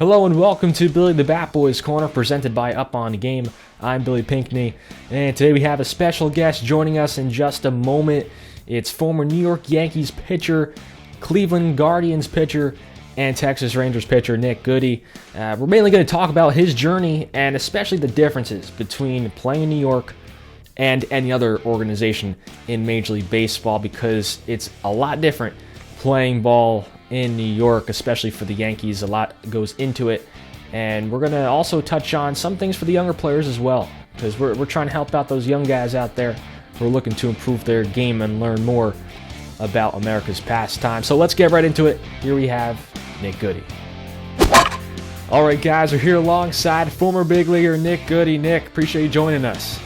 Hello and welcome to Billy the Batboy's Corner, presented by Up On Game. I'm Billy Pinckney, and today we have a special guest joining us in just a moment. It's former New York Yankees pitcher, Cleveland Guardians pitcher, and Texas Rangers pitcher Nick Goody. We're mainly going to talk about his journey and especially the differences between playing in New York and any other organization in Major League Baseball, because it's a lot different playing ball in New York, especially for the Yankees. A lot goes into it, and we're going to also touch on some things for the younger players as well, because we're trying to help out those young guys out there who are looking to improve their game and learn more about America's pastime. So let's get right into it. Here we have Nick Goody. All right, guys, we're here alongside former big leaguer Nick Goody. Nick, appreciate you joining us.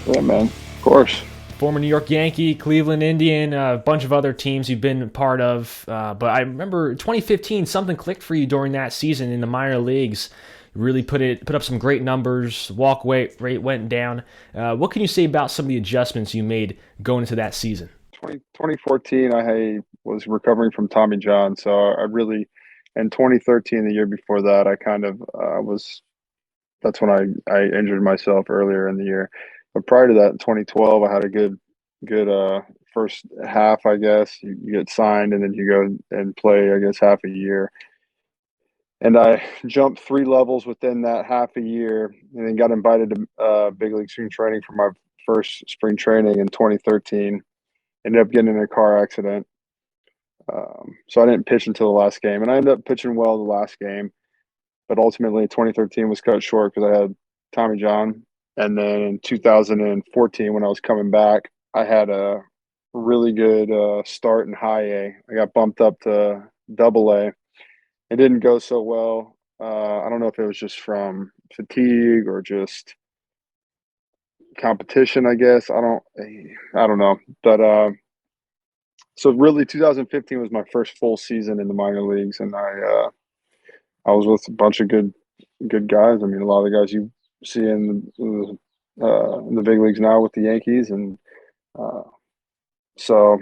Yeah, man. Of course. Former New York Yankee, Cleveland Indian, a bunch of other teams you've been a part of. But I remember 2015, something clicked for you during that season in the minor leagues. You really put up some great numbers. Walk rate went down. What can you say about some of the adjustments you made going into that season? 2014, I was recovering from Tommy John. So I really, in 2013, the year before that, I kind of that's when I injured myself earlier in the year. But prior to that, in 2012, I had a good first half, I guess. You get signed and then you go and play, I guess, half a year. And I jumped 3 levels within that half a year and then got invited to big league spring training for my first spring training in 2013. Ended up getting in a car accident. So I didn't pitch until the last game. And I ended up pitching well the last game. But ultimately, 2013 was cut short because I had Tommy John. And then in 2014, when I was coming back, I had a really good start in high A. I got bumped up to double A. It didn't go so well. I don't know if it was just from fatigue or just competition, I guess. I don't know. But so really 2015 was my first full season in the minor leagues, and I was with a bunch of good guys. I mean, a lot of the guys you see in the big leagues now with the Yankees, and uh, so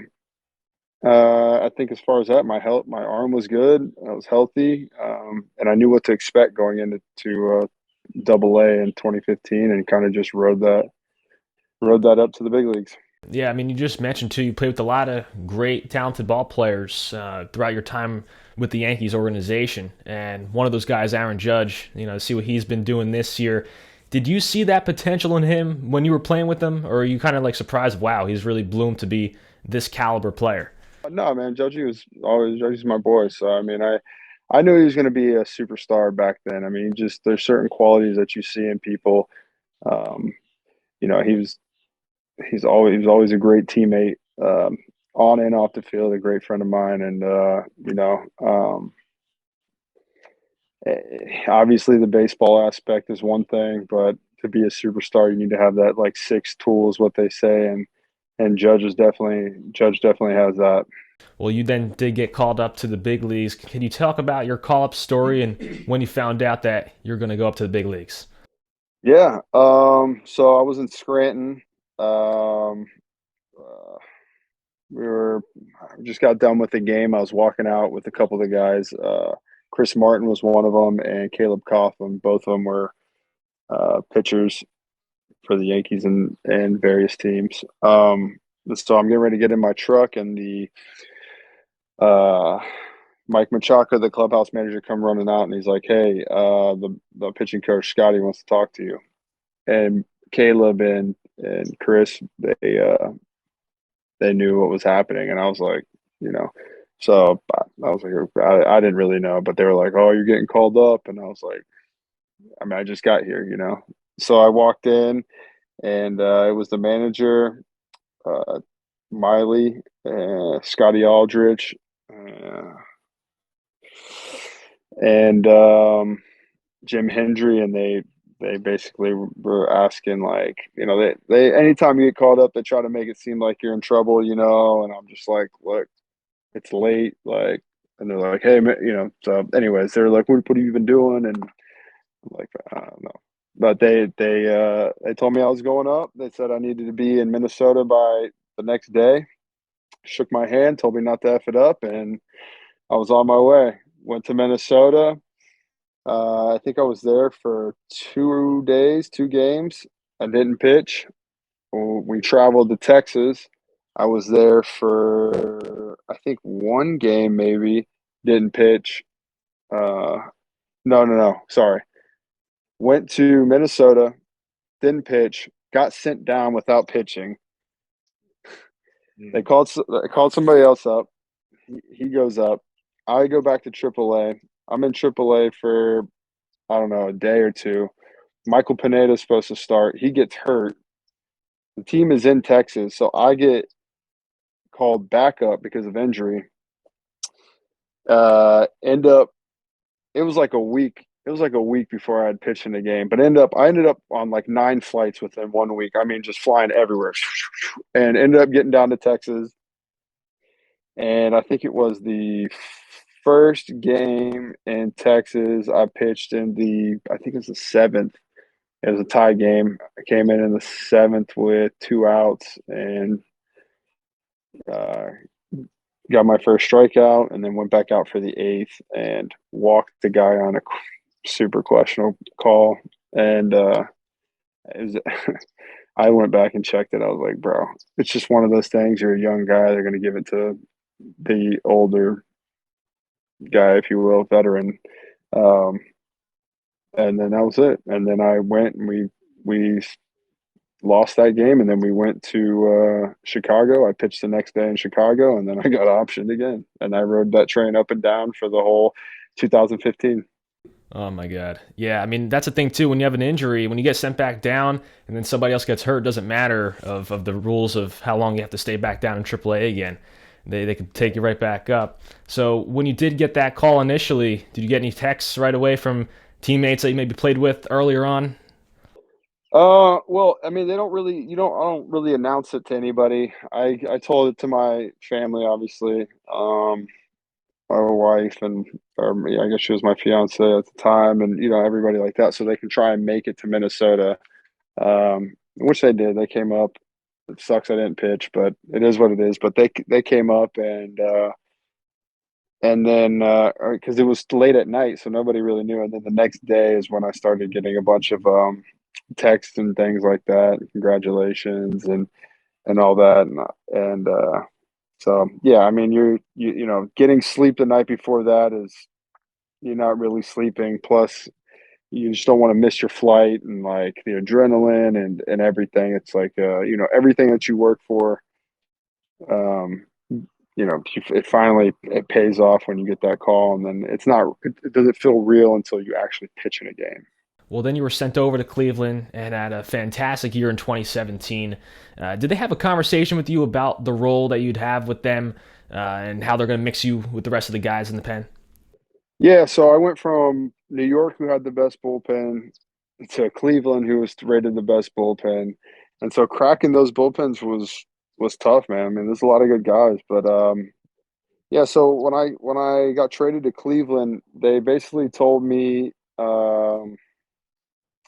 I think as far as that, my arm was good. I was healthy, and I knew what to expect going into Double A in 2015, and kind of just rode that up to the big leagues. Yeah, I mean, you just mentioned too, you played with a lot of great, talented ball players throughout your time with the Yankees organization, and one of those guys, Aaron Judge. To see what he's been doing this year. Did you see that potential in him when you were playing with him, or are you kind of like surprised? Wow, he's really bloomed to be this caliber player. No, man, Judge's my boy. So I mean, I knew he was going to be a superstar back then. I mean, just there's certain qualities that you see in people. Um, he was always a great teammate, on and off the field, a great friend of mine, and obviously the baseball aspect is one thing, but to be a superstar, you need to have that like six tools, what they say, and Judge definitely has that. Well, you then did get called up to the big leagues. Can you talk about your call-up story and when you found out that you're going to go up to the big leagues? Yeah. So I was in Scranton. Um, uh, I just got done with the game. I was walking out with a couple of the guys. Chris Martin was one of them, and Caleb Coughlin. Both of them were pitchers for the Yankees and various teams. So I'm getting ready to get in my truck, and the uh, Mike Machaca, the clubhouse manager, come running out, and he's like, "Hey, the pitching coach Scotty wants to talk to you." And Caleb and Chris, they knew what was happening, and I was like, you know, so I was like, I didn't really know, but they were like, "Oh, you're getting called up," and I was like, I mean, I just got here. So I walked in, and it was the manager, uh, Miley, Scotty Aldrich, uh, and Jim Hendry, and they basically were asking, like, they anytime you get called up, they try to make it seem like you're in trouble. And I'm just like, look, it's late, like, and they're like, hey, so anyways, they're like, what have you been doing? And I'm like, I don't know. But they told me I was going up. They said I needed to be in Minnesota by the next day. Shook my hand, told me not to F it up, and I was on my way. Went to Minnesota, I think I was there for 2 days, 2 games. I didn't pitch. We traveled to Texas. I was there for I think one game maybe. Didn't pitch. Uh, no. Sorry. Went to Minnesota. Didn't pitch. Got sent down without pitching. They called somebody else up. He goes up. I go back to AAA. I'm in AAA for I don't know a day or two. Michael Pineda is supposed to start. He gets hurt. The team is in Texas, so I get called back up because of injury. End up it was like a week. It was like a week before I had pitched in the game, but I ended up on like 9 flights within one week. I mean, just flying everywhere, and ended up getting down to Texas. And I think it was the first game in Texas. I pitched in I think it was the seventh. It was a tie game. I came in the seventh with 2 outs and uh, got my first strikeout, and then went back out for the eighth and walked the guy on a super questionable call. And it was, I went back and checked it. I was like, bro, it's just one of those things. You're a young guy. They're going to give it to the older guy, if you will, veteran. Um, and then that was it. And then I went and we lost that game, and then we went to Chicago. I pitched the next day in Chicago, and then I got optioned again, and I rode that train up and down for the whole 2015. Oh my God. Yeah, I mean that's the thing too. When you have an injury, when you get sent back down, and then somebody else gets hurt, it doesn't matter of the rules of how long you have to stay back down in AAA again. They could take you right back up. So when you did get that call initially, did you get any texts right away from teammates that you maybe played with earlier on? Well, I mean, they don't really, I don't really announce it to anybody. I told it to my family, obviously, my wife and, or yeah, I guess she was my fiance at the time, and everybody like that, so they can try and make it to Minnesota. Which they did. They came up. It sucks I didn't pitch, but it is what it is. But they came up, and then because it was late at night, so nobody really knew. And then the next day is when I started getting a bunch of texts and things like that, congratulations and all that, and so yeah, I mean, getting sleep the night before that is you're not really sleeping. Plus, you just don't want to miss your flight and like the adrenaline and everything. It's like everything that you work for. Um, it pays off when you get that call, and then it doesn't feel real until you actually pitch in a game. Well, then you were sent over to Cleveland and had a fantastic year in 2017. Did they have a conversation with you about the role that you'd have with them and how they're going to mix you with the rest of the guys in the pen? Yeah, so I went from New York, who had the best bullpen, to Cleveland, who was rated the best bullpen, and so cracking those bullpens was tough, man. I mean, there's a lot of good guys, but yeah. So when I got traded to Cleveland, they basically told me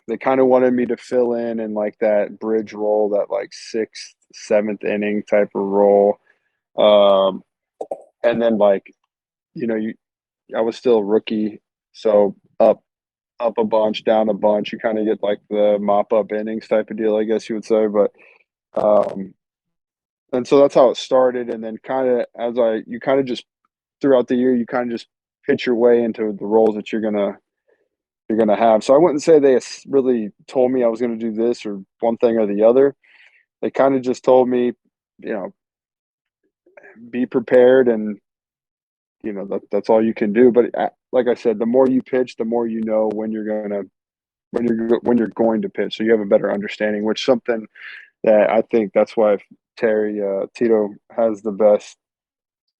they kind of wanted me to fill in like that bridge role, that like sixth, seventh inning type of role, um, and then like you I was still a rookie, so up a bunch, down a bunch. You kind of get like the mop up innings type of deal, I guess you would say. But um, and so that's how it started. And then kind of you kind of just throughout the year, you kind of just pitch your way into the roles that you're gonna have. So I wouldn't say they really told me I was gonna do this or one thing or the other. They kind of just told me, you know, be prepared, and that's all you can do. But like I said, the more you pitch, the more you know when you're going to pitch, so you have a better understanding. Which something that I think that's why Terry Tito has the best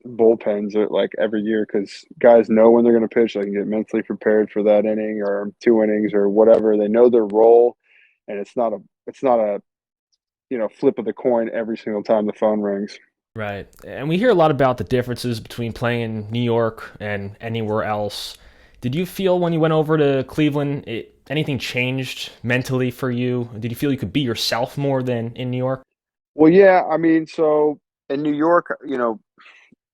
bullpens like every year, because guys know when they're going to pitch. They can get mentally prepared for that inning or 2 innings or whatever. They know their role, and it's not a flip of the coin every single time the phone rings. Right. And we hear a lot about the differences between playing in New York and anywhere else. Did you feel when you went over to Cleveland, anything changed mentally for you? Did you feel you could be yourself more than in New York? Well, yeah, I mean, so in New York,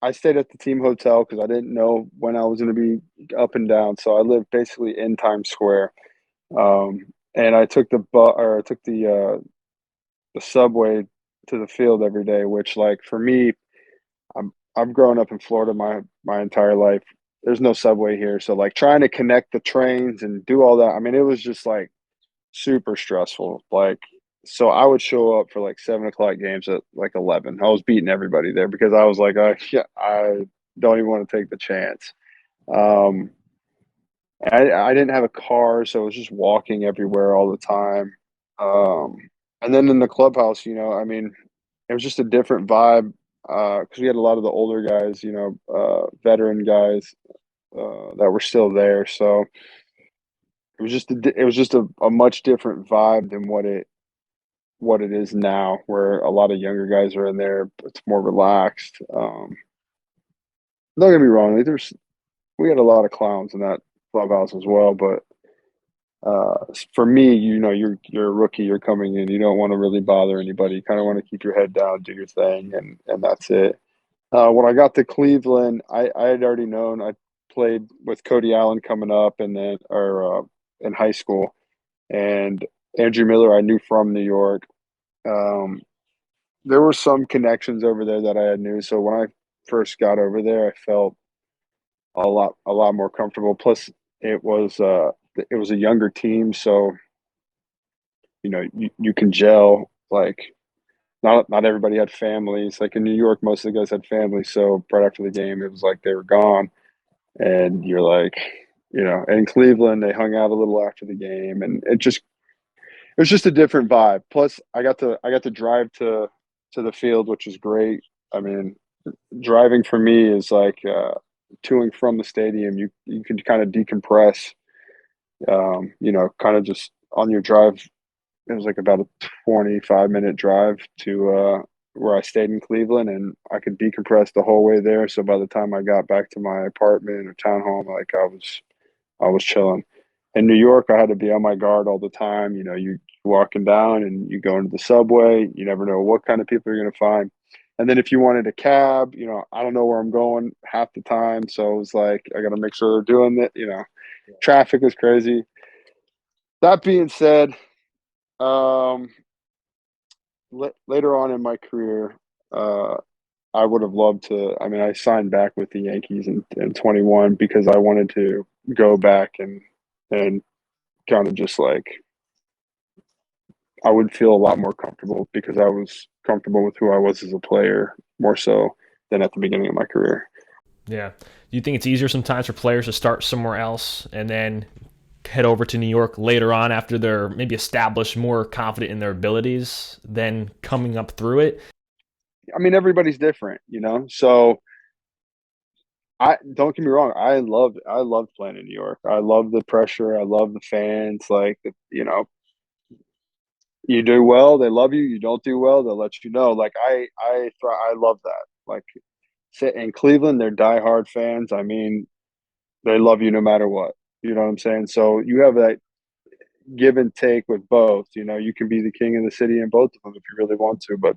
I stayed at the team hotel because I didn't know when I was going to be up and down. So I lived basically in Times Square. And I took I took the subway to the field every day, which like for me, I've grown up in Florida my entire life. There's no subway here, so like trying to connect the trains and do all that. I mean, it was just like super stressful. Like, so I would show up for like 7 o'clock games at like 11. I was beating everybody there because I was like, yeah, I don't even want to take the chance. Um, I didn't have a car, so I was just walking everywhere all the time. Um, and then in the clubhouse, I mean, it was just a different vibe because we had a lot of the older guys, veteran guys that were still there. So it was just a much different vibe than what it is now, where a lot of younger guys are in there. It's more relaxed. Don't get me wrong, like, we had a lot of clowns in that clubhouse as well, but for me, you're a rookie, you're coming in, you don't want to really bother anybody. You kind of want to keep your head down, do your thing, and that's it. When I got to Cleveland, I had already known I played with Cody Allen coming up, and then or in high school, and Andrew Miller I knew from New York. Um, there were some connections over there that I had knew. So when I first got over there, I felt a lot more comfortable. Plus, it was a younger team, so you can gel. Like not everybody had families. Like in New York, most of the guys had families. So right after the game, it was like they were gone, and you're like, in Cleveland, they hung out a little after the game, and it was just a different vibe. Plus, I got to drive to the field, which is great. I mean, driving for me is like to and from the stadium. You can kind of decompress. Kind of just on your drive. It was like about a 25-minute drive to where I stayed in Cleveland, and I could decompress the whole way there. So by the time I got back to my apartment or townhome, like I was chilling. In New York, I had to be on my guard all the time. You walking down and you go into the subway, you never know what kind of people you're going to find. And then if you wanted a cab, I don't know where I'm going half the time. So it was like, I got to make sure they're doing it. Traffic is crazy. That being said, um, later on in my career, uh, I would have loved to. I mean, I signed back with the Yankees in 21 because I wanted to go back and kind of just like I would feel a lot more comfortable because I was comfortable with who I was as a player more so than at the beginning of my career. Yeah. Do you think it's easier sometimes for players to start somewhere else and then head over to New York later on after they're maybe established, more confident in their abilities than coming up through it? I mean, everybody's different, So I don't get me wrong, I loved playing in New York. I love the pressure. I love the fans. Like, you do well, they love you. You don't do well, they'll let you know. Like I love that. Like in Cleveland, they're diehard fans. I mean, they love you no matter what. You know what I'm saying? So you have that give and take with both. You can be the king of the city in both of them if you really want to. But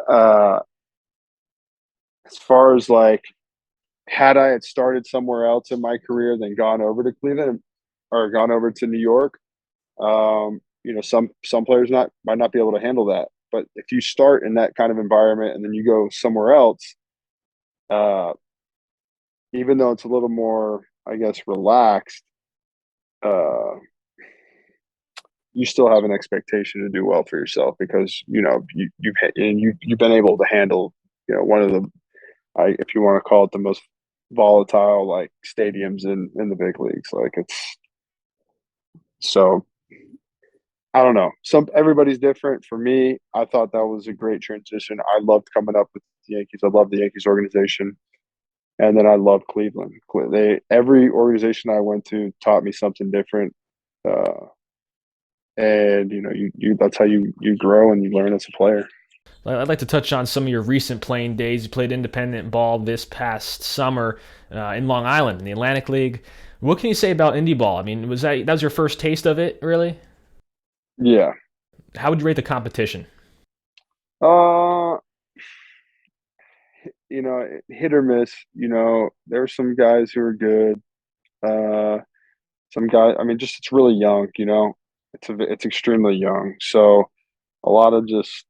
uh, as far as like, had I had started somewhere else in my career than gone over to Cleveland or gone over to New York, some players might not be able to handle that. But if you start in that kind of environment and then you go somewhere else, uh, even though it's a little more, I guess, relaxed, uh, you still have an expectation to do well for yourself because you've been able to handle one of the if you want to call it the most volatile like stadiums in the big leagues. Like it's so I don't know. Everybody's different. For me, I thought that was a great transition. I loved coming up with the Yankees. I love the Yankees organization, and then I love Cleveland. Every organization I went to taught me something different, uh, and you that's how you grow and you learn as a player. I'd like to touch on some of your recent playing days. You played independent ball this past summer in Long Island in the Atlantic League. What can you say about indie ball? I mean, that was your first taste of it, really? Yeah. How would you rate the competition? Uh, hit or miss. There are some guys who are good. Some guys, I mean, just it's really young. It's extremely young. So a lot of just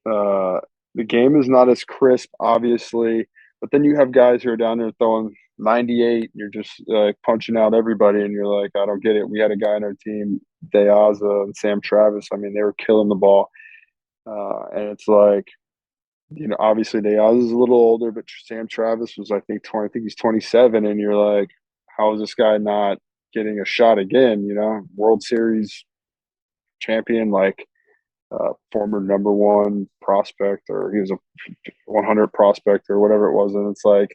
the game is not as crisp, obviously. But then you have guys who are down there throwing 98. And you're just punching out everybody, and you're like, I don't get it. We had a guy on our team, Deaza and Sam Travis. I mean, they were killing the ball, and it's like, obviously Deaza is a little older, but Sam Travis was, I think, 20. I think he's 27, and you're like, how is this guy not getting a shot again? World Series champion, like former number one prospect, or he was a 100 prospect or whatever it was. And it's like,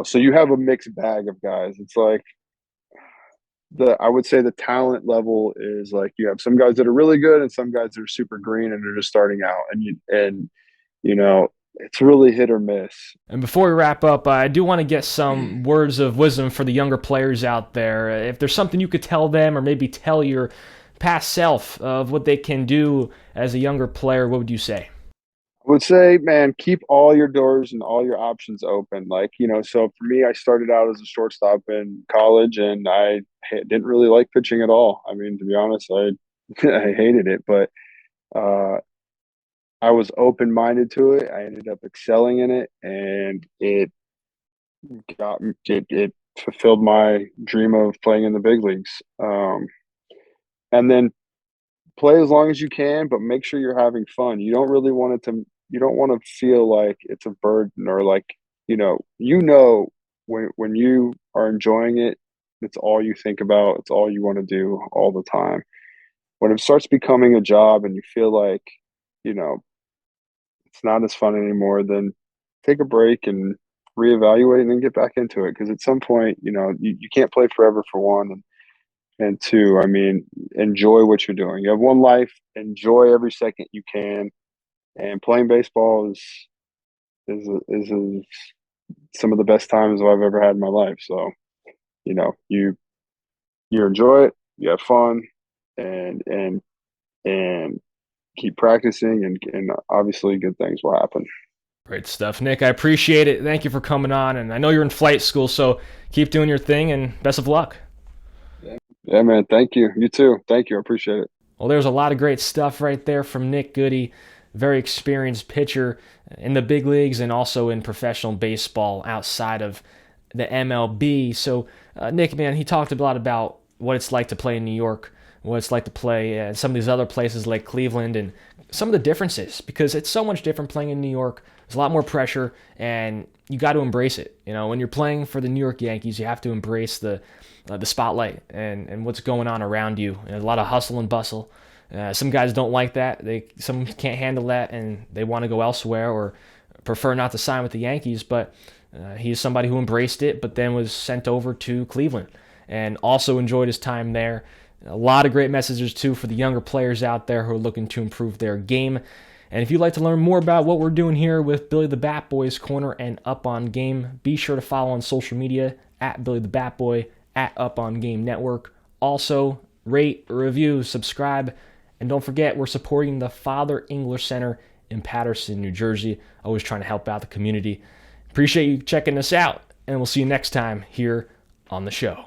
so you have a mixed bag of guys. It's like I would say the talent level is like, you have some guys that are really good and some guys that are super green and they're just starting out, and it's really hit or miss. And before we wrap up, I do want to get some words of wisdom for the younger players out there. If there's something you could tell them, or maybe tell your past self of what they can do as a younger player, what would you say? I would say, man, keep all your doors and all your options open. Like, so for me, I started out as a shortstop in college, and I didn't really like pitching at all. I mean, to be honest, I I hated it, but I was open-minded to it. I ended up excelling in it, and it fulfilled my dream of playing in the big leagues. And then play as long as you can, but make sure you're having fun. You don't want to feel like it's a burden, or like, when you are enjoying it, it's all you think about. It's all you want to do all the time. When it starts becoming a job and you feel like, you know, it's not as fun anymore, then take a break and reevaluate and then get back into it. Because at some point, you can't play forever, for one. And two, I mean, enjoy what you're doing. You have one life, enjoy every second you can. And playing baseball is some of the best times I've ever had in my life. So, you enjoy it, you have fun, and keep practicing, and obviously good things will happen. Great stuff, Nick. I appreciate it. Thank you for coming on. And I know you're in flight school, so keep doing your thing, and best of luck. Yeah, man. Thank you. You too. Thank you. I appreciate it. Well, there's a lot of great stuff right there from Nick Goody, very experienced pitcher in the big leagues and also in professional baseball outside of the MLB. So, Nick, man, he talked a lot about what it's like to play in New York, what it's like to play in some of these other places like Cleveland, and some of the differences, because it's so much different playing in New York. There's a lot more pressure, and you got to embrace it. When you're playing for the New York Yankees, you have to embrace the spotlight and what's going on around you. And a lot of hustle and bustle. Some guys don't like that. Some can't handle that, and they want to go elsewhere or prefer not to sign with the Yankees. But he's somebody who embraced it, but then was sent over to Cleveland and also enjoyed his time there. A lot of great messages, too, for the younger players out there who are looking to improve their game. And if you'd like to learn more about what we're doing here with Billy the Batboy's Corner and Up On Game, be sure to follow on social media at Billy the Batboy, at Up On Game Network. Also, rate, review, subscribe, and don't forget, we're supporting the Father English Center in Paterson, New Jersey. Always trying to help out the community. Appreciate you checking us out, and we'll see you next time here on the show.